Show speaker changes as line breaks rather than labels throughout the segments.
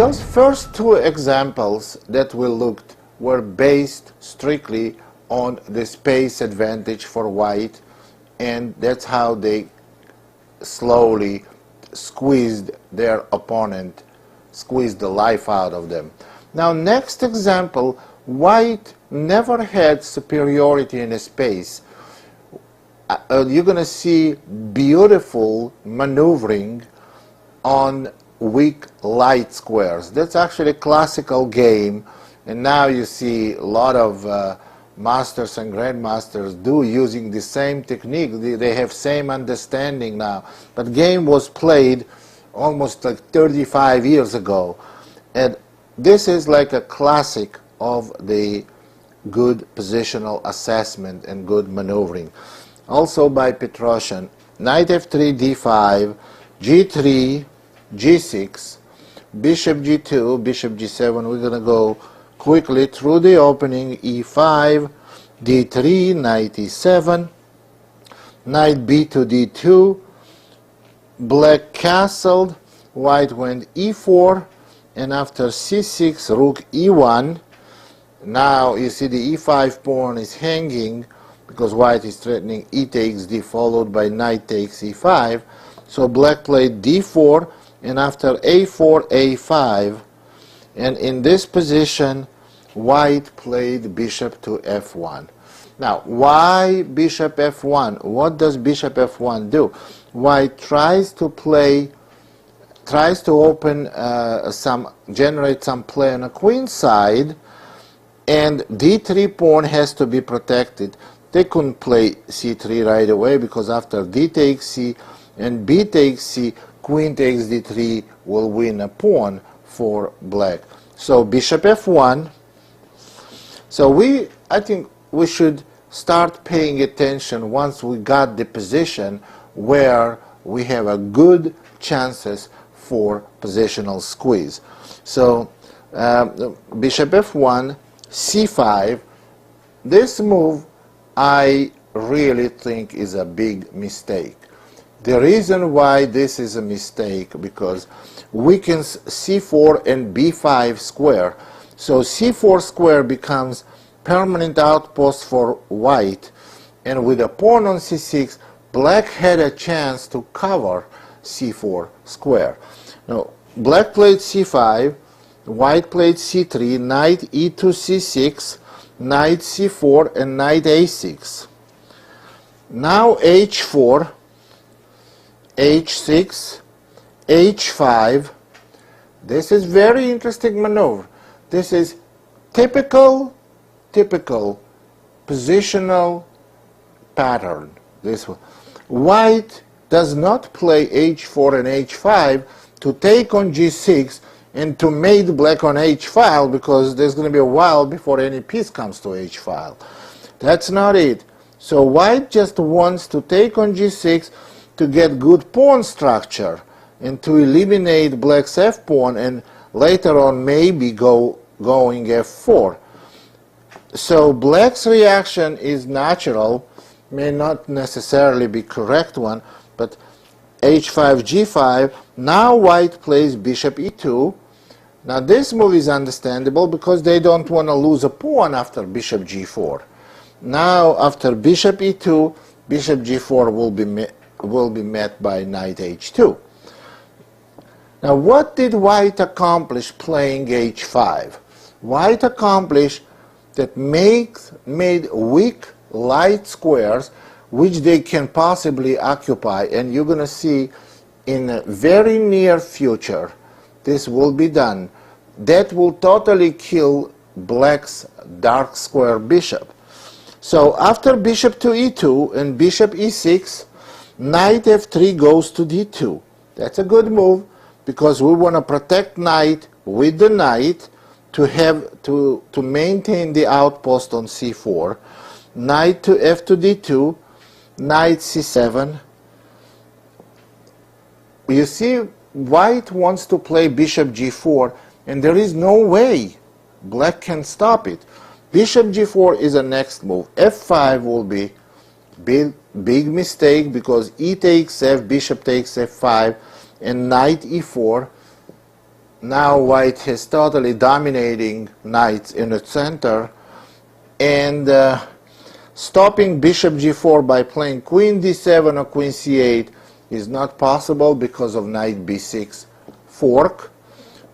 those first two examples that we looked were based strictly on the space advantage for white, and that's how they slowly squeezed their opponent, squeezed the life out of them. Now, next example, white never had superiority in space. You're going to see beautiful maneuvering on weak light squares. That's actually a classical game, and now you see a lot of masters and grandmasters do using the same technique. They have same understanding now, but game was played almost like 35 years ago, and this is like a classic of the good positional assessment and good maneuvering. Also by Petrosian, knight f3, d5, g3, g6, bishop g2, bishop g7. We're going to go quickly through the opening. e5, d3, knight e7, knight b2, d2, black castled, white went e4, and after c6, rook e1. Now you see the e5 pawn is hanging because white is threatening e takes d, followed by knight takes e5. So black played d4, and after a4, a5, and in this position white played bishop to f1. Now, why bishop f1? What does bishop f1 do? White tries to open generate some play on a queen side, and d3 pawn has to be protected. They couldn't play c3 right away because after d takes c and b takes c, queen takes d3 will win a pawn for black. So bishop f1. So I think we should start paying attention once we got the position where we have a good chances for positional squeeze. So bishop f1, c5. This move I really think is a big mistake. The reason why this is a mistake because weakens c4 and b5 square. So c4 square becomes permanent outpost for white, and with a pawn on c6, black had a chance to cover c4 square. Now, black played c5, white played c3, knight e2, c6, knight c4, and knight a6. Now h4, h6, h5. This is very interesting maneuver. This is typical positional pattern. This one. White does not play h4 and h5 to take on g6 and to mate black on h-file, because there's going to be a while before any piece comes to h-file. That's not it. So white just wants to take on g6 to get good pawn structure and to eliminate black's f-pawn, and later on maybe going f4. So black's reaction is natural, may not necessarily be correct one, but h5, g5. Now white plays bishop e2. Now this move is understandable because they don't want to lose a pawn after bishop g4. Now after bishop e2, bishop g4 will be met by knight h2. Now what did white accomplish playing h5? White accomplished that made weak light squares which they can possibly occupy, and you're going to see in a very near future this will be done. That will totally kill black's dark square bishop. So after bishop to e2 and bishop e6, knight f3 goes to d2. That's a good move because we want to protect knight with the knight to maintain the outpost on c4. Knight to f to d2, knight c7. You see, white wants to play bishop g4, and there is no way black can stop it. Bishop g4 is the next move. f5 will be big mistake because e takes f, bishop takes f5, and knight e4. now white has totally dominating knights in the center, and stopping bishop g4 by playing queen d7 or queen c8 is not possible because of knight b6 fork.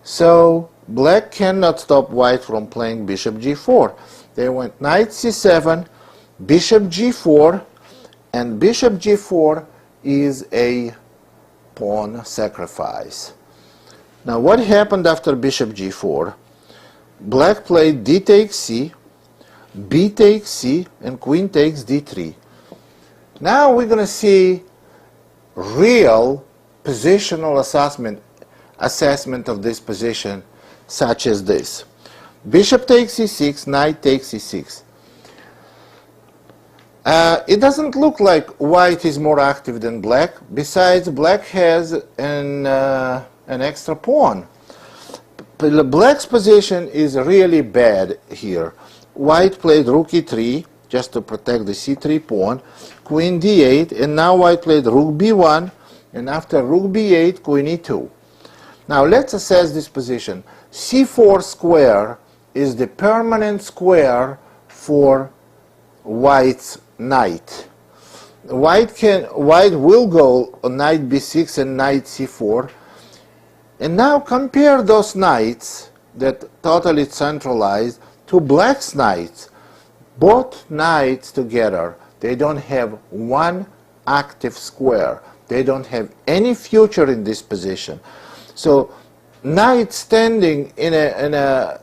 So black cannot stop white from playing bishop g4. They went knight c7, bishop g4, and bishop g4 is a pawn sacrifice. Now what happened after bishop g4? Black played d takes c, b takes c, and queen takes d3. Now we're going to see real positional assessment of this position, such as this. Bishop takes e6, knight takes e6. It doesn't look like white is more active than black. Besides, black has an extra pawn. Black's position is really bad here. White played rook e3 just to protect the c3 pawn, queen d8, and now white played rook b1, and after rook b8, queen e2. Now let's assess this position. c4 square is the permanent square for white's knight. White will go on knight b6 and knight c4. And now compare those knights that totally centralized to black's knights. Both knights together, they don't have one active square. They don't have any future in this position. So knight standing in a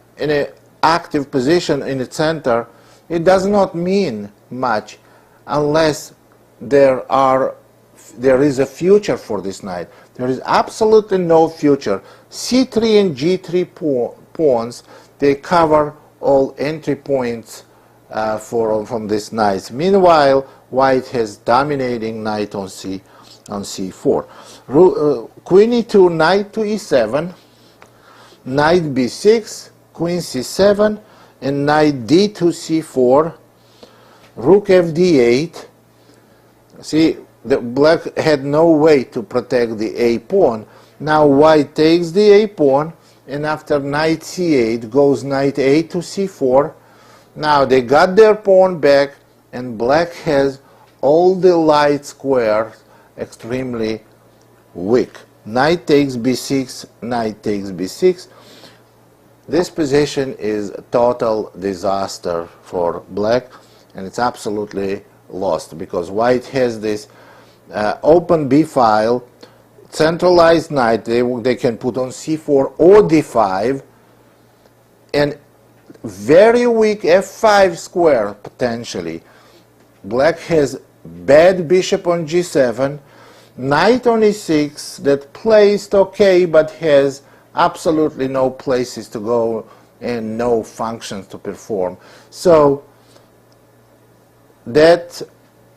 active position in the center, it does not mean much unless there is a future for this knight. There is absolutely no future. c3 and g3 pawns, they cover all entry points from these knights. Meanwhile, white has dominating knight on c4. Queen e2, knight to e7, knight b6, queen c7, and knight d to c4, rook fd8. See, the black had no way to protect the a pawn. Now white takes the a pawn, and after knight c8 goes knight a to c4. Now they got their pawn back, and black has all the light squares extremely weak. Knight takes b6, knight takes b6. This position is a total disaster for black, and it's absolutely lost because white has this open b file, centralized knight. They can put on c4 or d5, and very weak f5 square potentially. Black has bad bishop on g7, knight on e6 that placed okay but has absolutely no places to go and no functions to perform. So that's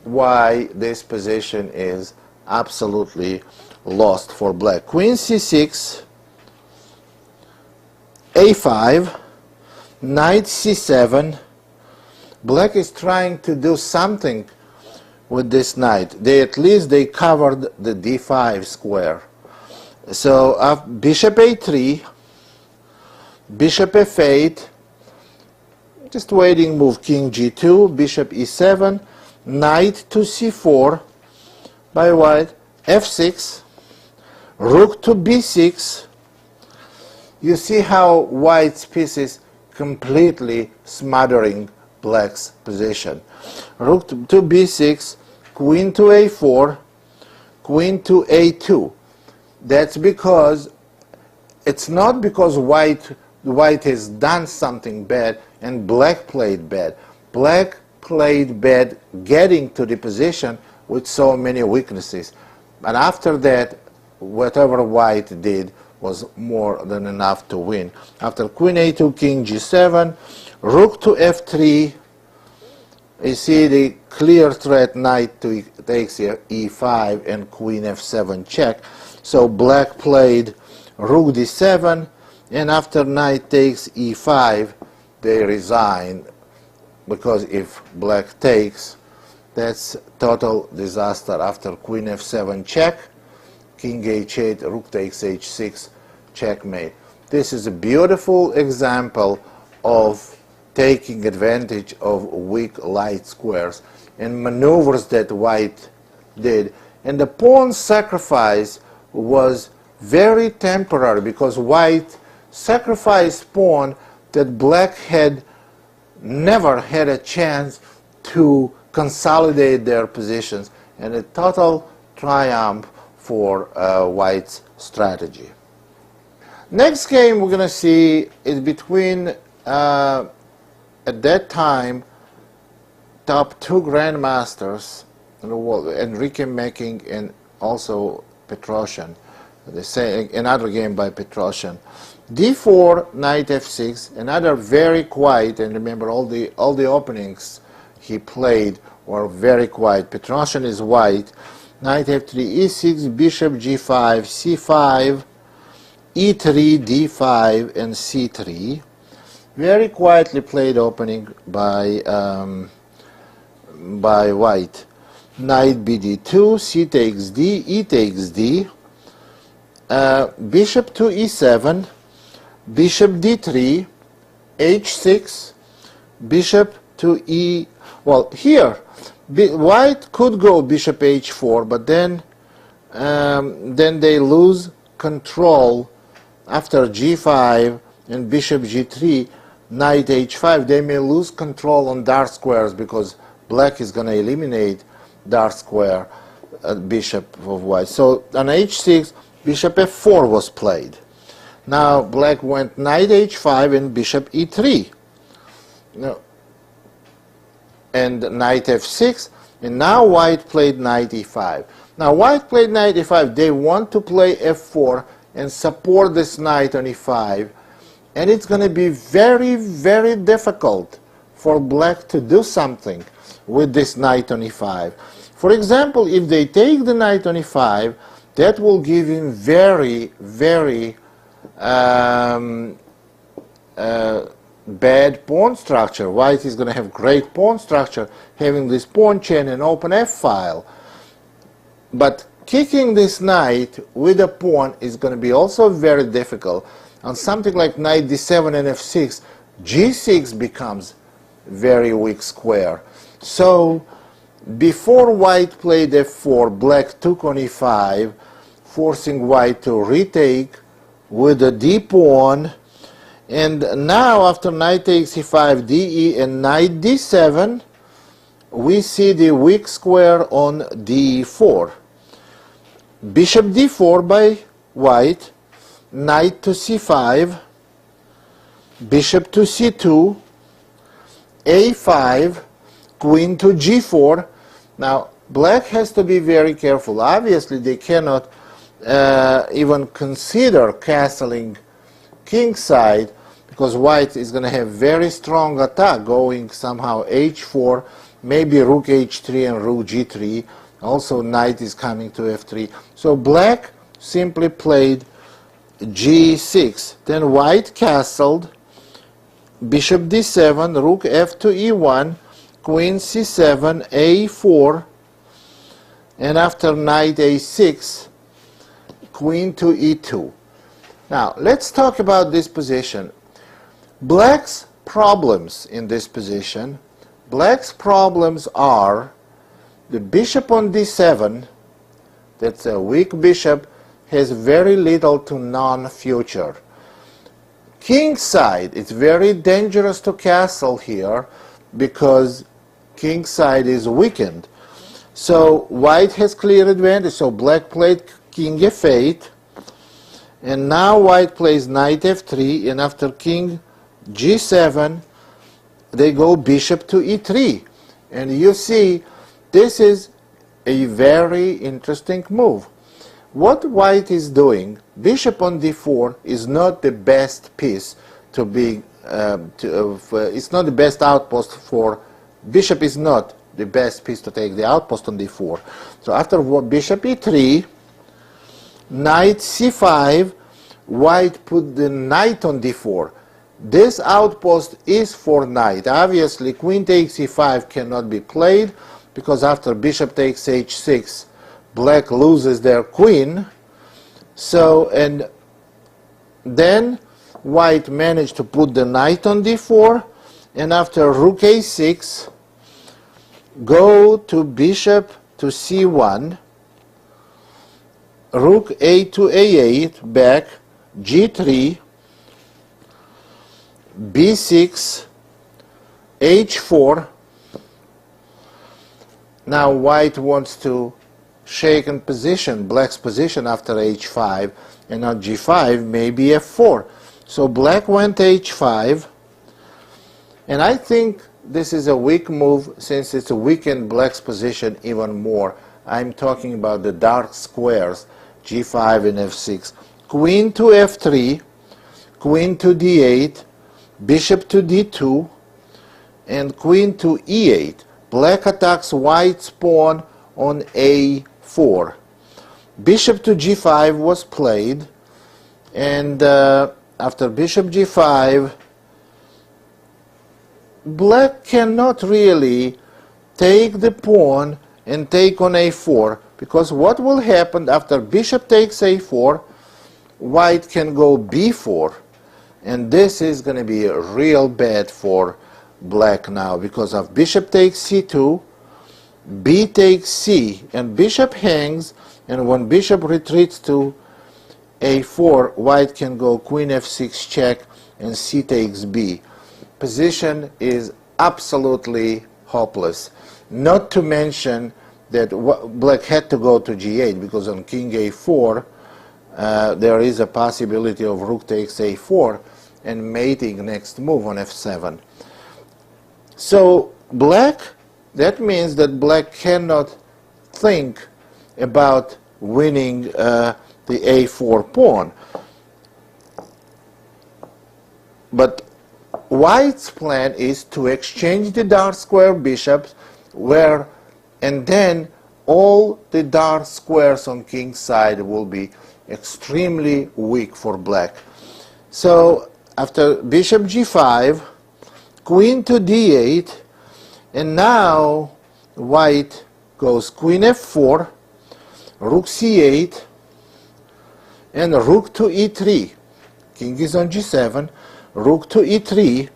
why this position is absolutely lost for black. Queen c6, a5, knight c7. Black is trying to do something with this knight. At least they covered the d5 square. So bishop a3, bishop f8, just waiting move, king g2, bishop e7, knight to c4 by white, f6, rook to b6. You see how white's pieces completely smothering black's position. Rook to b6, queen to a4, queen to a2. That's because it's not because white has done something bad and black played bad. Black played bad getting to the position with so many weaknesses. And after that, whatever white did was more than enough to win. After queen a2, king g7, rook to f3, you see the clear threat, knight takes e5 and queen f7 check. So black played rook d7, and after knight takes e5, they resign, because if black takes, that's total disaster. After queen f7 check, king h8, rook takes h6, checkmate. This is a beautiful example of taking advantage of weak light squares and maneuvers that white did. And the pawn sacrifice was very temporary because white sacrificed pawn that black had never had a chance to consolidate their positions, and a total triumph for white's strategy. Next game we're going to see is between, at that time, top two grandmasters in the world, Enrique Making and also Petrosian. They say another game by Petrosian. D4, knight f6, another very quiet, and remember all the openings he played were very quiet. Petrosian is white. Knight f3, e6, bishop g5, c5, e3, d5, and c3. Very quietly played opening by white. Knight bd2, c takes d, e takes d, bishop to e7, bishop d3, h6, bishop to e. Well, here white could go bishop h4, but then they lose control after g5 and bishop g3, knight h5. They may lose control on dark squares because black is going to eliminate dark square bishop of white. So on h6, bishop f4 was played. Now black went knight h5 and bishop e3. Now, and knight f6, and now white played knight e5. Now white played knight e5. They want to play f4 and support this knight on e5, and it's going to be very, very difficult for black to do something with this knight on e5. For example, if they take the knight on e5, that will give him very, very bad pawn structure. White is going to have great pawn structure, having this pawn chain and open f-file. But kicking this knight with a pawn is going to be also very difficult. On something like knight d7 and f6, g6 becomes very weak square. So before white played f4, black took on e5, forcing white to retake with the d pawn. And now after knight takes e5, de, and knight d7, we see the weak square on d4. Bishop d4 by white, knight to c5, bishop to c2, a5, queen to g4. Now black has to be very careful. Obviously they cannot even consider castling kingside, because white is going to have very strong attack going somehow h4, maybe rook h3 and rook g3. Also knight is coming to f3. So black simply played g6. Then white castled, bishop d7, rook f to e1, queen c7, a4, and after knight a6, queen to e2. Now let's talk about this position. Black's problems in this position, black's problems are the bishop on d7, that's a weak bishop, has very little to non-future. Kingside, it's very dangerous to castle here because kingside is weakened. So white has clear advantage, so black played king f8, and now white plays knight f3, and after king g7, they go bishop to e3. And you see, this is a very interesting move. What white is doing, bishop on d4 is not the best piece to be, it's not the best outpost for, bishop is not the best piece to take the outpost on d4. So after bishop e3, knight c5, white put the knight on d4. This outpost is for knight. Obviously, queen takes e5 cannot be played because after bishop takes h6, black loses their queen. So, and then white managed to put the knight on d4, and after rook a6, go to bishop to c1, rook a to a8, back, g3, b6, h4. Now white wants to shake in position, black's position after h5, and on g5 maybe f4. So black went h5, and I think this is a weak move since it's a weakened black's position even more. I'm talking about the dark squares, g5 and f6. Queen to f3, queen to d8, bishop to d2, and queen to e8. Black attacks white's pawn on a4. Bishop to g5 was played, and after bishop g5, black cannot really take the pawn and take on a4, because what will happen after bishop takes a4, white can go b4, and this is going to be real bad for black now, because of bishop takes c2, b takes c, and bishop hangs, and when bishop retreats to a4, white can go queen f6 check, and c takes b. Position is absolutely hopeless. Not to mention that black had to go to g8, because on king a4 there is a possibility of rook takes a4 and mating next move on f7. So black, that means that black cannot think about winning the a4 pawn. But white's plan is to exchange the dark square bishops, and then all the dark squares on king's side will be extremely weak for black. So after bishop g5, queen to d8, and now white goes queen f4, rook c8, and rook to e3. King is on g7, rook to e3,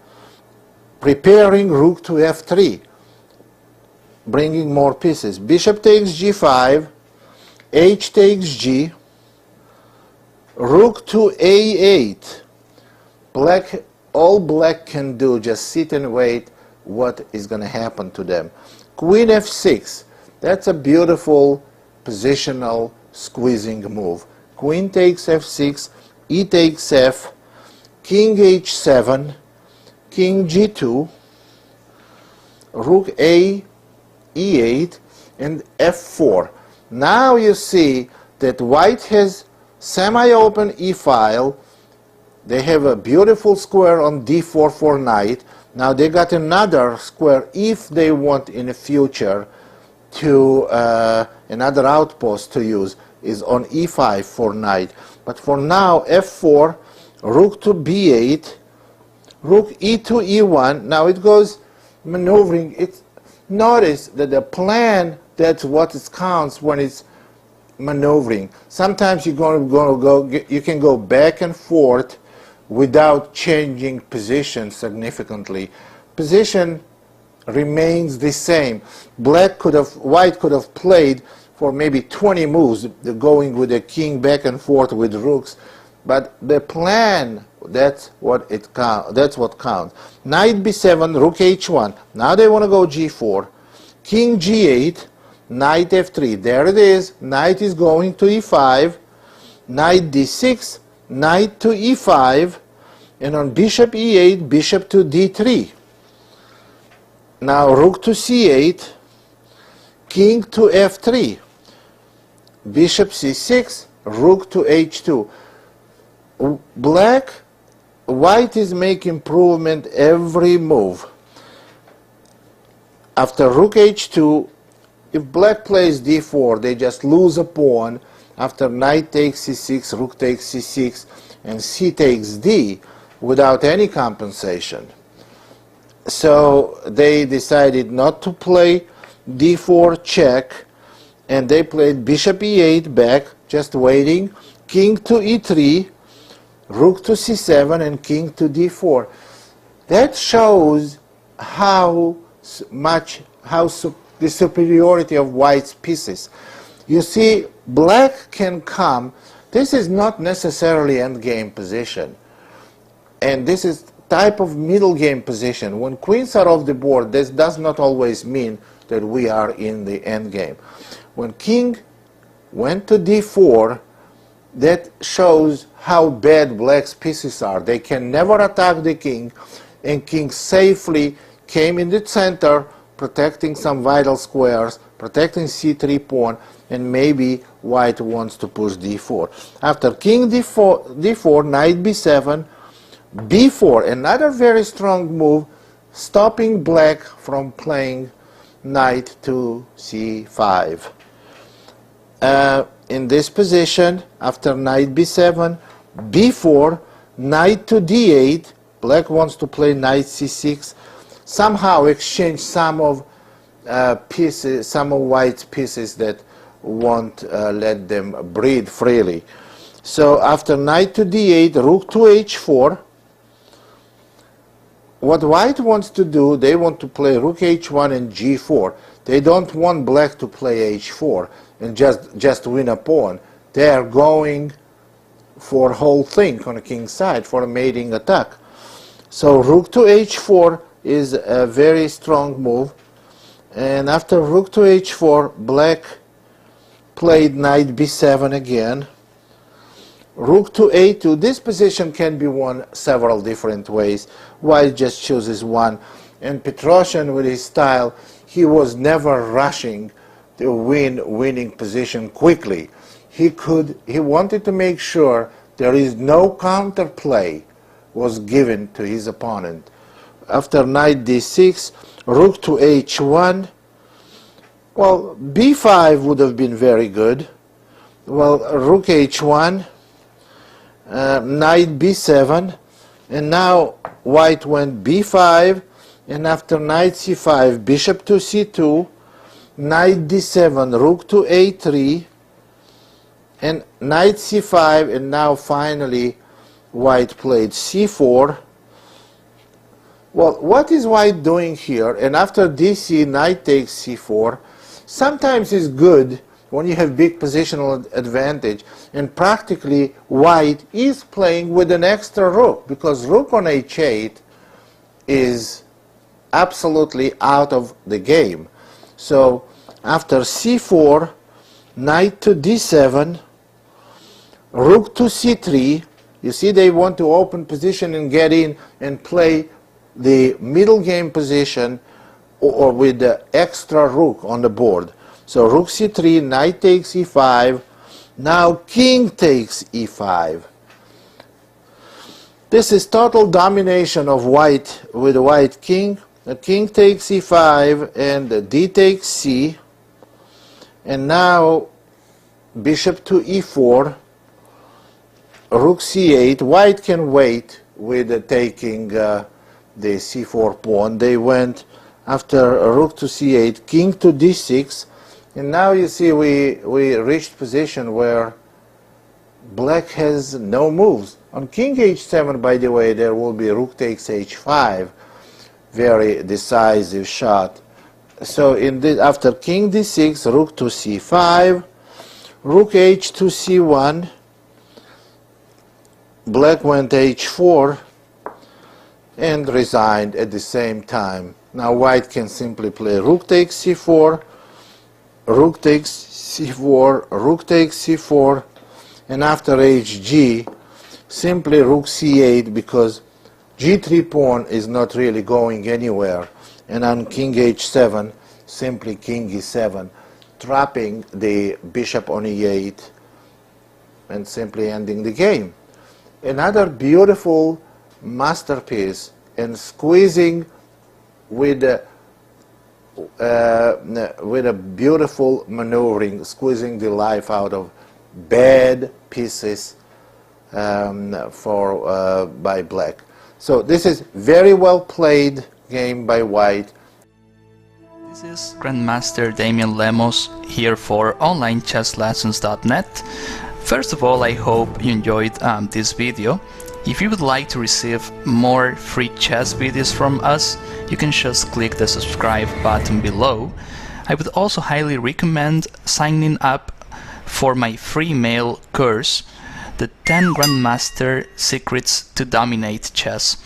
preparing rook to f3, bringing more pieces. Bishop takes g5, h takes g, rook to a8. All black can do, just sit and wait what is going to happen to them. Queen f6, that's a beautiful positional squeezing move. Queen takes f6, e takes f, king h7, king g2, rook a, e8, and f4. Now you see that white has semi-open e-file. They have a beautiful square on d4 for knight. Now they got another square if they want in the future to another outpost to use is on e5 for knight. But for now, f4, rook to b8, rook e to e1. Now it goes maneuvering. Notice that the plan, that's what it counts when it's maneuvering. Sometimes you can go back and forth without changing position significantly. Position remains the same. White could have played for maybe 20 moves, going with the king back and forth with rooks, but the plan, that's what counts. Knight b7, rook h1. Now they want to go g4, king g8, knight f3. There it is. Knight is going to e5, knight d6, knight to e5, and on bishop e8, bishop to d3. Now rook to c8, king to f3, bishop c6, rook to h2. White is making improvement every move. After rook h2, if black plays d4, they just lose a pawn. After knight takes c6, rook takes c6, and c takes d without any compensation. So they decided not to play d4 check, and they played bishop e8 back, just waiting, king to e3, rook to c7 and king to d4. That shows how the superiority of white's pieces. You see, black can come. This is not necessarily endgame position, and this is type of middle game position. When queens are off the board, this does not always mean that we are in the endgame. When king went to d4, that shows how bad black's pieces are. They can never attack the king, and king safely came in the center, protecting some vital squares, protecting c3 pawn, and maybe white wants to push d4. After king d4, knight b7, b4, another very strong move, stopping black from playing knight to c5. In this position, after knight b7, b4, knight to d8, black wants to play knight c6, somehow exchange some of pieces, some of white's pieces that won't let them breathe freely. So after knight to d8, rook to h4, what white wants to do, they want to play rook h1 and g4. They don't want black to play h4 and just win a pawn. They are going for whole thing on the king's side, for a mating attack. So rook to h4 is a very strong move. And after rook to h4, black played knight b7 again. Rook to a2. This position can be won several different ways. White just chooses one. And Petrosian, with his style, he was never rushing to winning position quickly. He wanted to make sure there is no counterplay was given to his opponent. After knight d6, rook to h1. Well, b5 would have been very good. Well, rook h1, knight b7, and now white went b5, and after knight c5, bishop to c2, knight d7, rook to a3, and knight c5, and now finally white played c4. Well, what is white doing here? And after dc, knight takes c4. Sometimes it's good when you have big positional advantage, and practically white is playing with an extra rook, because rook on h8 is absolutely out of the game. So after c4, knight to d7, rook to c3. You see, they want to open position and get in and play the middle game position or with the extra rook on the board. So rook c3, knight takes e5, now king takes e5. This is total domination of white with white king. The king takes e5 and d takes c, and now bishop to e4, rook c8. White can wait with taking the c4 pawn. They went after rook to c8, king to d6, and now you see we reached position where black has no moves. On king h7, by the way, there will be rook takes h5, very decisive shot. So after king d6, rook to c5, rook h to c1, black went h4 and resigned at the same time. Now white can simply play rook takes c4, rook takes c4, rook takes c4, and after hg, simply rook c8, because g3 pawn is not really going anywhere. And on king h7, simply king e7, trapping the bishop on e8 and simply ending the game. Another beautiful masterpiece, and squeezing with a beautiful maneuvering, squeezing the life out of bad pieces by black. So this is very well played game by white.
This is Grandmaster Damian Lemos here for onlinechesslessons.net.
First of all, I hope you enjoyed this video. If you would like to receive more free chess videos from us, you can just click the subscribe button below. I would also highly recommend signing up for my free mail course, the 10 Grandmaster Secrets to Dominate Chess.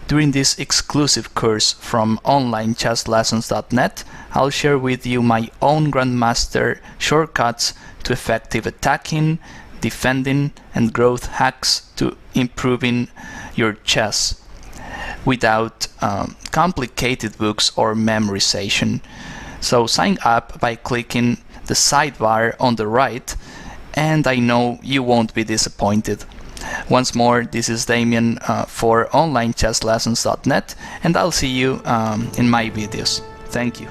During this exclusive course from onlinechesslessons.net, I'll share with you my own Grandmaster shortcuts to effective attacking, defending, and growth hacks to improving your chess without complicated books or memorization. So sign up by clicking the sidebar on the right, and I know you won't be disappointed. Once more, this is Damien for onlinechesslessons.net, and I'll see you in my videos. Thank you.